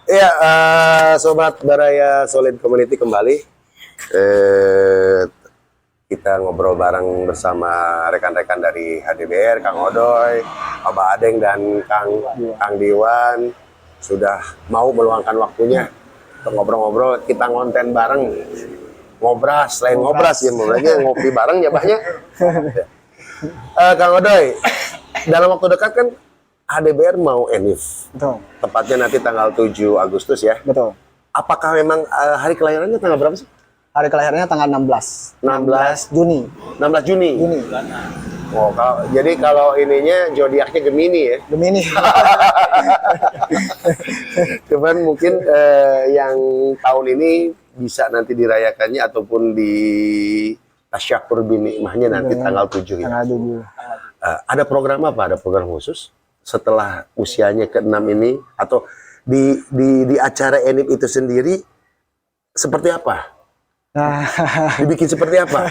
Iya, Sobat Baraya Solid Community kembali. Kita ngobrol bareng bersama rekan-rekan dari HDBR, Kang Odoy, Abah Adeng, dan Kang Diwan. Sudah mau meluangkan waktunya untuk ngobrol-ngobrol, kita ngonten bareng. Ngobras, selain ngobras ya, mulanya ngopi bareng ya banyak. Kang Odoy, dalam waktu dekat kan HDBR mau ENIF. Betul. Tepatnya nanti tanggal 7 Agustus ya. Betul. Apakah memang hari kelahirannya tanggal berapa sih? Hari kelahirannya tanggal 16. 16 Juni. 16 Juni. Juni. Oh, jadi kalau ininya zodiaknya Gemini ya. Gemini. Cuman mungkin yang tahun ini bisa nanti dirayakannya ataupun di tasyakur binikmahnya nanti tanggal 7 ya. Tanggal 7. Ada program apa? Ada program khusus setelah usianya ke-6 ini, atau di acara ENIF itu sendiri seperti apa? Dibikin seperti apa?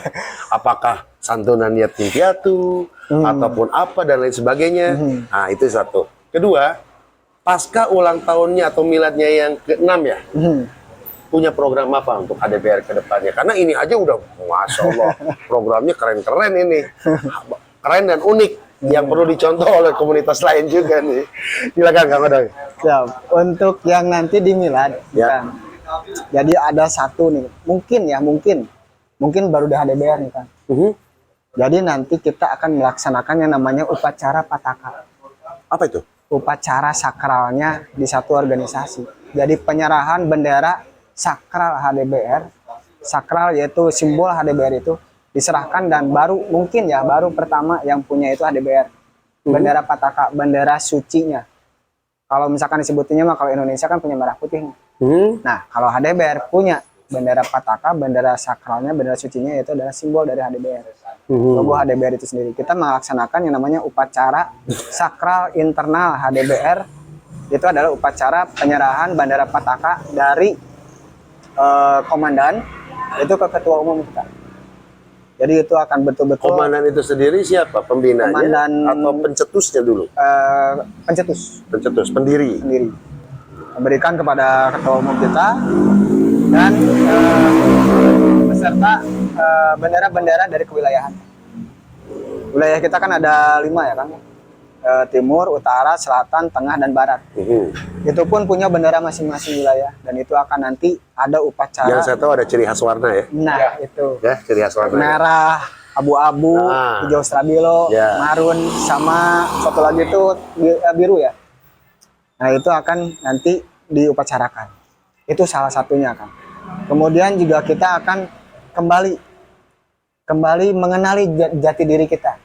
Apakah santunan yatim piatu ataupun apa dan lain sebagainya? Nah, itu satu. Kedua, pasca ulang tahunnya atau miladnya yang ke-6 ya, punya program apa untuk HDBR ke depannya? Karena ini aja udah, Masya Allah, programnya keren-keren ini. Keren dan unik. Yang perlu dicontoh oleh komunitas lain juga nih. Silakan Kang Odoy. Siap. Untuk yang nanti di milad, Ya. kan. Jadi ada satu nih, mungkin baru di HDBR nih kan. Jadi nanti kita akan melaksanakan yang namanya upacara pataka. Apa itu? Upacara sakralnya di satu organisasi. Jadi penyerahan bendera sakral HDBR, sakral yaitu simbol HDBR itu diserahkan, dan baru pertama yang punya itu HDBR. Bendera pataka, bendera sucinya. Kalau misalkan disebutnya mah kalau Indonesia kan punya merah putih. Nah, kalau HDBR punya bendera pataka, bendera sakralnya, bendera sucinya, itu adalah simbol dari HDBR. Logo HDBR itu sendiri. Kita melaksanakan yang namanya upacara sakral internal HDBR. Itu adalah upacara penyerahan bendera pataka dari komandan itu ke ketua umum kita. Jadi itu akan betul-betul. Komandan itu sendiri siapa? Pembinanya Komandan, atau pencetusnya dulu? Pencetus, pendiri. Memberikan kepada ketua umum kita dan beserta bendera-bendera dari kewilayahan. Wilayah kita kan ada 5 ya kan, timur, utara, selatan, tengah, dan barat. Itu pun punya bendera masing-masing wilayah, dan itu akan nanti ada upacara. Yang saya tahu ada ciri khas warna ya. Nah, itu Ya, ciri khas warna. merah, abu-abu, hijau stabilo, marun, sama satu lagi itu biru ya. Nah, itu akan nanti diupacarakan. Itu salah satunya kan. Kemudian juga kita akan kembali mengenali jati diri kita.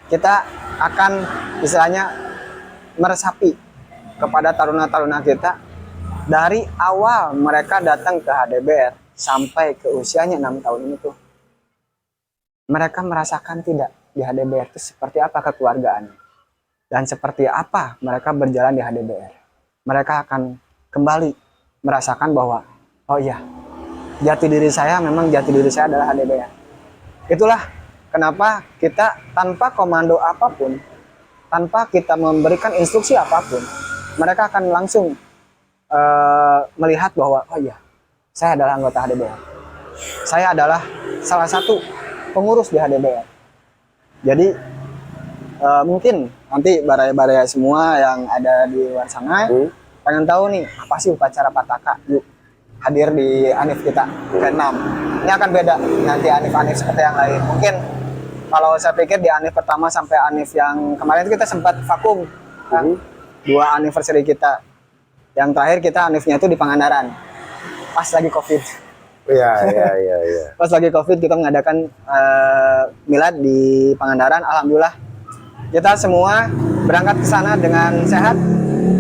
Kita akan istilahnya meresapi kepada taruna-taruna kita dari awal mereka datang ke HDBR sampai ke usianya 6 tahun ini tuh. Mereka merasakan tidak di HDBR itu seperti apa kekeluargaannya dan seperti apa mereka berjalan di HDBR. Mereka akan kembali merasakan bahwa oh iya, jati diri saya adalah HDBR. Itulah kenapa kita tanpa komando apapun, tanpa kita memberikan instruksi apapun, mereka akan langsung melihat bahwa oh iya, saya adalah anggota HDBR. Saya adalah salah satu pengurus di HDBR. Jadi mungkin nanti baraya-baraya semua yang ada di luar sana pengen tahu nih apa sih upacara pataka, yuk hadir di ANIF kita ke-6. Ini akan beda nanti ANIF-ANIF seperti yang lain. Mungkin kalau saya pikir di ANIF pertama sampai ANIF yang kemarin itu kita sempat vakum kan? 2 anniversary kita. Yang terakhir kita ANIF-nya itu di Pangandaran. Pas lagi Covid. Iya. Pas lagi Covid kita mengadakan milad di Pangandaran. Alhamdulillah kita semua berangkat ke sana dengan sehat,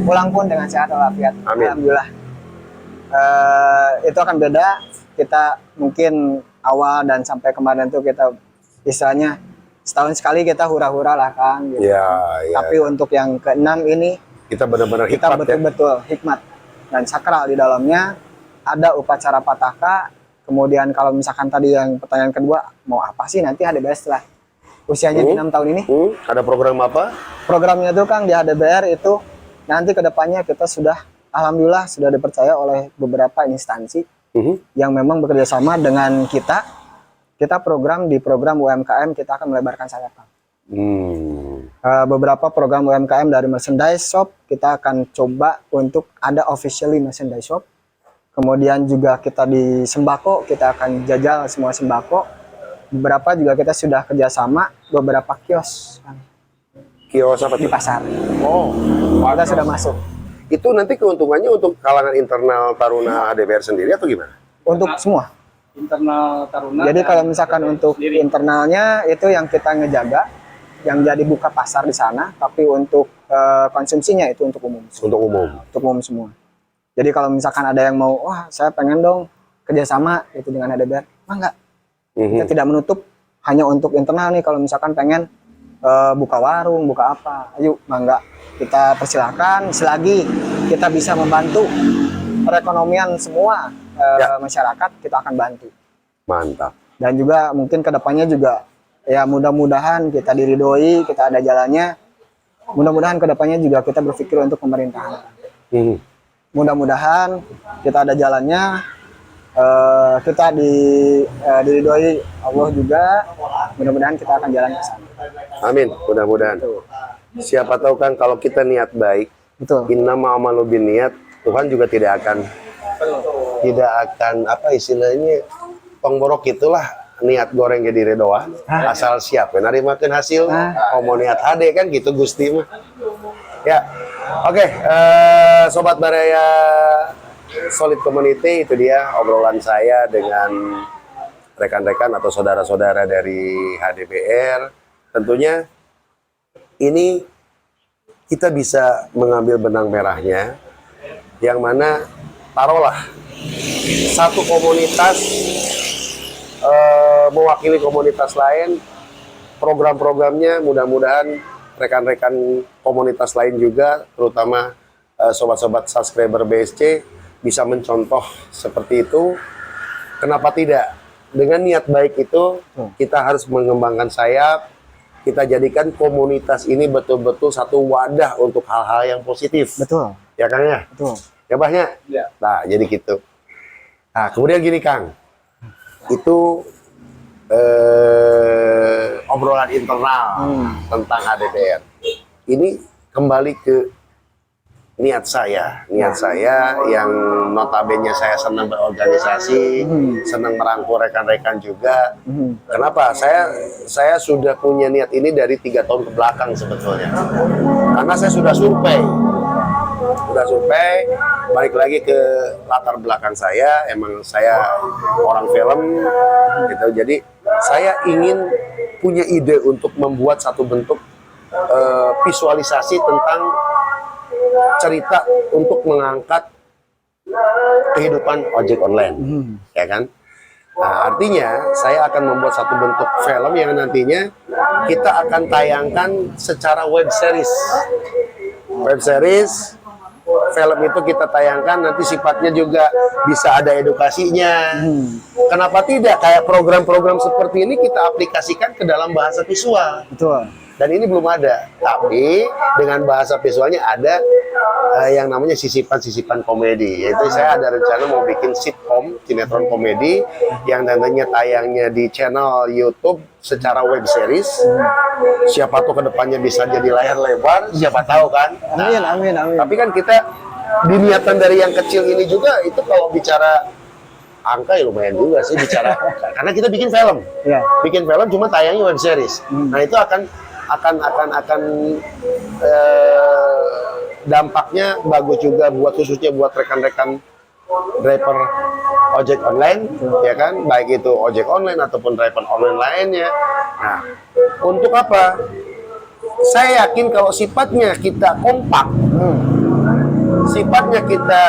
pulang pun dengan sehat walafiat. Alhamdulillah. Itu akan beda. Kita mungkin awal dan sampai kemarin tuh kita istilahnya setahun sekali kita hura-hura lah kan gitu. Tapi untuk yang ke-6 ini kita benar-benar kita hikmat, betul-betul hikmat dan sakral di dalamnya. Ada upacara pataka. Kemudian kalau misalkan tadi yang pertanyaan kedua, mau apa sih nanti HDBR setelah usianya di 6 tahun ini? Ada program apa? Programnya tuh Kang di HDBR itu nanti kedepannya kita sudah alhamdulillah sudah dipercaya oleh beberapa instansi yang memang bekerja sama dengan kita. Kita di program UMKM kita akan melebarkan sayap. Beberapa program UMKM dari merchandise shop kita akan coba untuk ada officially merchandise shop. Kemudian juga kita di sembako kita akan jajal semua sembako. Beberapa juga kita sudah kerjasama beberapa kios. Kios apa Di tuh? pasar. Oh, Kita sudah masuk. itu nanti keuntungannya untuk kalangan internal Taruna HDPR sendiri atau gimana? Untuk semua. Internal Taruna. Jadi kalau misalkan untuk internalnya itu yang kita ngejaga, yang jadi buka pasar di sana, tapi untuk konsumsinya itu untuk umum. Untuk umum. Untuk umum semua. Jadi kalau misalkan ada yang mau, wah saya pengen dong kerjasama itu dengan HDPR, enggak. Kita tidak menutup hanya untuk internal nih. Kalau misalkan pengen buka warung, buka apa, ayo mangga kita persilahkan selagi kita bisa membantu perekonomian semua masyarakat, kita akan bantu. Mantap. Dan juga mungkin kedepannya juga ya mudah-mudahan kita diridhoi, kita ada jalannya. Mudah-mudahan kedepannya juga kita berpikir untuk pemerintahan. Mudah-mudahan kita ada jalannya, kita diridhoi Allah juga. Mudah-mudahan kita akan jalan ke sana. Amin, mudah-mudahan. Siapa tahu kan kalau kita niat baik, Betul. innama amalu niat, Tuhan juga tidak akan apa istilahnya pengborok itulah niat goreng jadi redoan asal siap narimakeun hasil komo niat hade kan gitu Gusti mah. Ya. Oke, sobat Baraya Solid Community, itu dia obrolan saya dengan rekan-rekan atau saudara-saudara dari HDPR. Tentunya ini kita bisa mengambil benang merahnya, yang mana taruhlah satu komunitas mewakili komunitas lain, program-programnya mudah-mudahan rekan-rekan komunitas lain juga, terutama sobat-sobat subscriber BSC bisa mencontoh seperti itu. Kenapa tidak? Dengan niat baik itu kita harus mengembangkan sayap. Kita jadikan komunitas ini betul-betul satu wadah untuk hal-hal yang positif. Betul. Ya Kang ya? Betul. Ya Bahnya? Ya. Nah, jadi gitu. Nah, kemudian gini Kang. Itu obrolan internal tentang HDPR. Ini kembali ke niat saya yang notabene saya senang berorganisasi, senang merangkul rekan-rekan juga. Kenapa? Saya sudah punya niat ini dari 3 tahun ke belakang sebetulnya. Karena saya sudah survei, balik lagi ke latar belakang saya. Emang saya orang film, gitu. Jadi saya ingin punya ide untuk membuat satu bentuk visualisasi tentang cerita untuk mengangkat kehidupan ojek online, ya kan? Nah, artinya saya akan membuat satu bentuk film yang nantinya kita akan tayangkan secara web series. Film itu kita tayangkan, nanti sifatnya juga bisa ada edukasinya. Kenapa tidak? Kayak program-program seperti ini kita aplikasikan ke dalam bahasa visual. Betul. Dan ini belum ada, tapi dengan bahasa visualnya ada yang namanya sisipan-sisipan komedi. Yaitu saya ada rencana mau bikin sitcom, sinetron komedi yang nantinya tayangnya di channel YouTube secara web series. Siapa tahu kedepannya bisa jadi layar lebar, siapa tahu kan? Amin, amin, amin. Tapi kan kita diniatan dari yang kecil ini juga, itu kalau bicara angka ya lumayan juga sih bicara. Karena kita bikin film, Ya. bikin film cuma tayangnya web series. Nah itu akan dampaknya bagus juga buat khususnya buat rekan-rekan driver ojek online, ya kan, baik itu ojek online ataupun driver online lainnya. Nah, untuk apa? Saya yakin kalau sifatnya kita kompak, sifatnya kita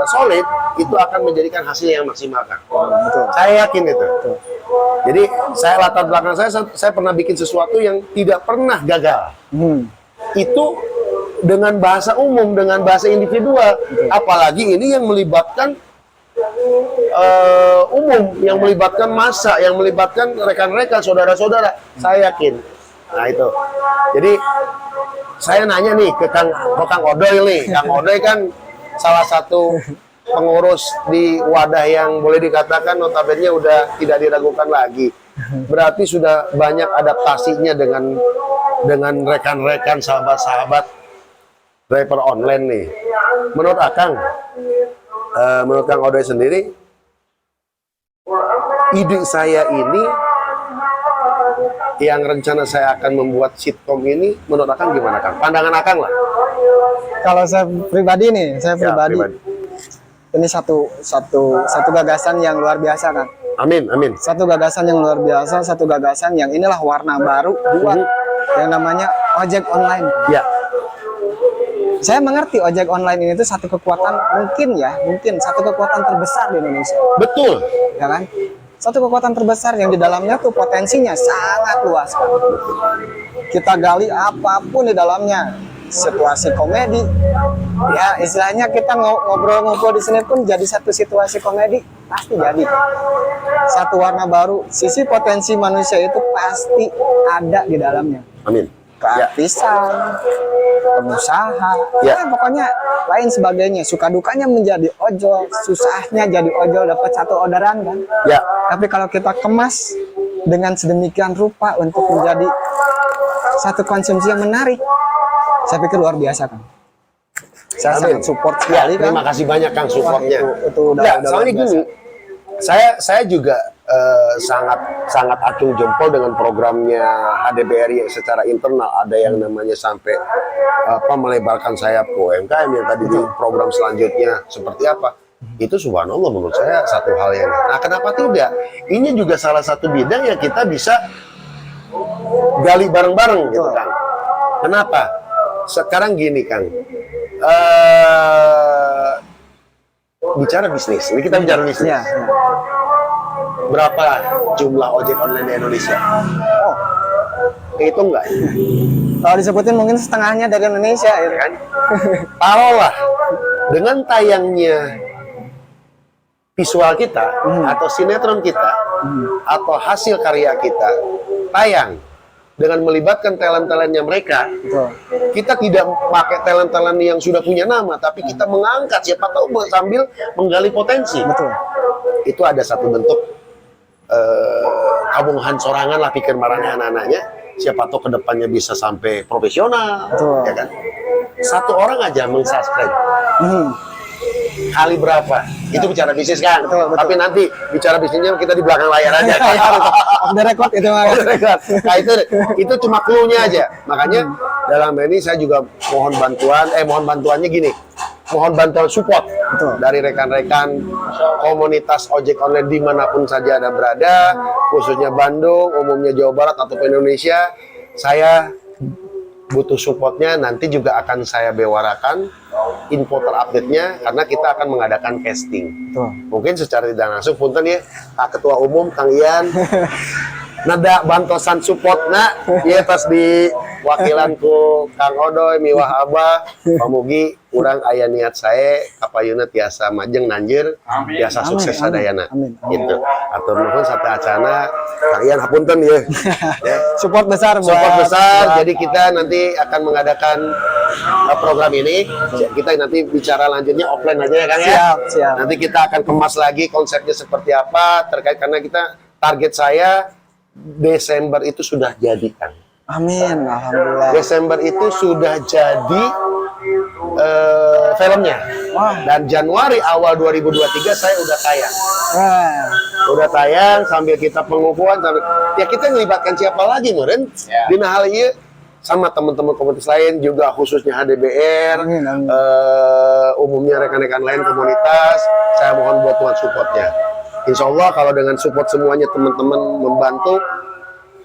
solid, itu akan menjadikan hasil yang maksimal, Kang. Betul. Saya yakin itu. Jadi saya latar belakang saya pernah bikin sesuatu yang tidak pernah gagal. Itu dengan bahasa umum, dengan bahasa individual. Apalagi ini yang melibatkan umum, yang melibatkan massa, yang melibatkan rekan-rekan, saudara-saudara. Saya yakin. Nah itu. Jadi saya nanya nih ke Kang Odoy nih. Kang Odoy kan salah satu pengurus di wadah yang boleh dikatakan notabene udah tidak diragukan lagi. Berarti sudah banyak adaptasinya dengan rekan-rekan, sahabat-sahabat driver online nih. Menurut Kang Odoy sendiri, ide saya ini yang rencana saya akan membuat sitkom ini, menurut Akang gimana, Kang? Pandangan Akang lah. Kalau saya pribadi nih, Ya, pribadi. ini satu gagasan yang luar biasa kan. Amin, amin. Satu gagasan yang luar biasa, satu gagasan yang inilah warna baru buat yang namanya ojek online. Ya, Saya mengerti ojek online ini tuh satu kekuatan, mungkin satu kekuatan terbesar di Indonesia, betul. ya kan? Satu kekuatan terbesar yang di dalamnya tuh potensinya sangat luas. Kita gali apapun di dalamnya, situasi komedi, ya istilahnya kita ngobrol-ngobrol di sini pun jadi satu situasi komedi, pasti jadi. Satu warna baru, sisi potensi manusia itu pasti ada di dalamnya. Amin. Keartisan, pengusaha, Ya. pokoknya lain sebagainya. Suka dukanya menjadi ojol, susahnya jadi ojol dapat satu orderan kan. Ya, Tapi kalau kita kemas dengan sedemikian rupa untuk menjadi satu konsumsi yang menarik, saya pikir luar biasa kan. Saya Amin. sangat support sekali kan. terima kasih banyak Kang supportnya. Itu udah Ya, luar soalnya biasa. gini, saya juga sangat acung jempol dengan programnya HDBRI yang secara internal ada yang namanya sampai melebarkan sayap ke UMKM yang tadi di program selanjutnya seperti apa. Itu subhanallah menurut saya satu hal yang, nah kenapa tidak? Ini juga salah satu bidang yang kita bisa gali bareng-bareng gitu Kang. Kenapa? Sekarang gini Kang, bicara bisnis, ini kita bicara bisnis. Ya, ya. Berapa jumlah ojek online di Indonesia? Oh, Itu enggak ya? kalau disebutin mungkin setengahnya dari Indonesia ya kan. Kan? Taruhlah dengan tayangnya visual kita atau sinetron kita atau hasil karya kita tayang dengan melibatkan talent-talentnya mereka, Betul. kita tidak pakai talent-talent yang sudah punya nama, tapi kita mengangkat siapa tahu sambil menggali potensi. Betul. Itu ada satu bentuk kabungan sorangan lah pikir marahnya anak-anaknya. Siapa tahu kedepannya bisa sampai profesional, Betul. ya kan? Satu orang aja meng-subscribe. Hmm. Kali berapa? Itu bicara bisnis kan? Betul, betul. Tapi nanti bicara bisnisnya kita di belakang layar aja. Off the record itu mah. Nah, itu cuma clue-nya aja. Makanya dalam ini saya juga mohon bantuannya gini. Mohon bantuan support dari rekan-rekan komunitas ojek online dimanapun saja Anda berada, khususnya Bandung, umumnya Jawa Barat ataupun Indonesia. Saya butuh supportnya, nanti juga akan saya bewarakan info terupdate-nya karena kita akan mengadakan casting. Betul. Mungkin secara tidak langsung, punten ya, Pak Ketua Umum, Kang Ian, nada bantosan support nak, ya pas di wakilanku Kang Odoy, Miwah Abah, Pamugi, kurang aya niat saya, kapayuna tiasa majeng nanjir, Amin. tiasa sukses Amin, sadayana. amin. Gitu. Atur nuhun sate acana, Kang Ian hapunten ya. Ya. Support besar Support besar, jadi kita nanti akan mengadakan program ini. Kita nanti bicara lanjutnya offline aja ya Kang ya. Siap. Nanti kita akan kemas lagi konsepnya seperti apa terkait, karena kita target saya Desember itu sudah jadi Kang. Amin, alhamdulillah. Desember itu sudah jadi filmnya. Wah. Dan Januari awal 2023 saya udah tayang. Wah, Udah tayang sambil kita pengukuhan sambil ya kita melibatkan siapa lagi meren Ya. dina hal ieu sama teman-teman komunitas lain juga khususnya HDBR, Amin, amin. umumnya rekan-rekan lain komunitas. Saya mohon bantuan supportnya. Insya Allah kalau dengan support semuanya teman-teman membantu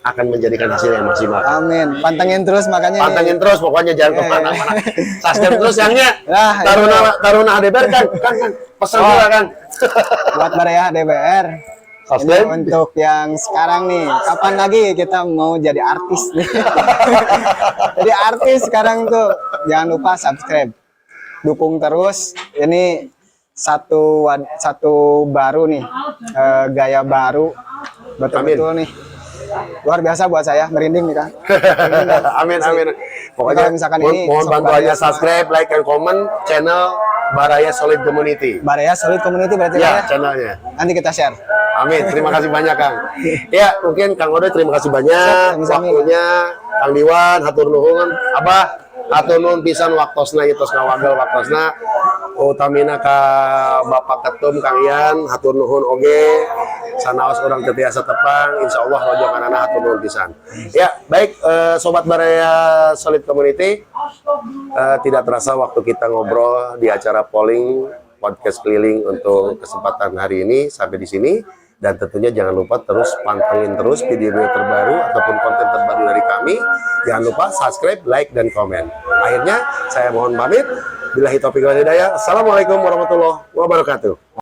akan menjadikan hasil yang maksimal. amin. Pantengin terus makanya. Pantengin terus pokoknya jangan kemana-mana. Subscribe terus yangnya. Nah, Taruna HDBR kan pesan Oh. juga kan. Buat Maria DBR. Ini Subscribe. untuk yang sekarang nih, kapan lagi kita mau jadi artis? Jadi artis sekarang tuh jangan lupa subscribe, dukung terus. Ini satu baru nih, gaya baru, betul-betul nih. Luar biasa buat saya, merinding nih kan. Amin amin. Pokoknya kalau misalkan mohon, ini mohon Sobat bantuannya Baraya subscribe, like, and comment channel Baraya Solid Community. Baraya Solid Community berarti Ya, ya. channelnya. Nanti kita share. Amin. Terima kasih banyak, Kang. Ya, mungkin Kang Odoy terima kasih banyak Sami-sami. waktunya. Kang Diwan, hatur nuhun. Abah, hatur nuhun pisan waktosna itos ngawagel waktosna. Utamina ka Bapak Ketum Kang Ian, hatur nuhun oge. Sanaos orang tetiasa tepang, insya Allah rojokanana hatur nuhun pisan. Ya, baik Sobat Baraya Solid Community. Tidak terasa waktu kita ngobrol di acara polling podcast keliling untuk kesempatan hari ini sampai di sini. Dan tentunya jangan lupa terus pantengin terus video terbaru ataupun konten terbaru dari kami. Jangan lupa subscribe, like, dan komen. Akhirnya saya mohon pamit. Billahi taufiq wal hidayah. Assalamualaikum warahmatullahi wabarakatuh.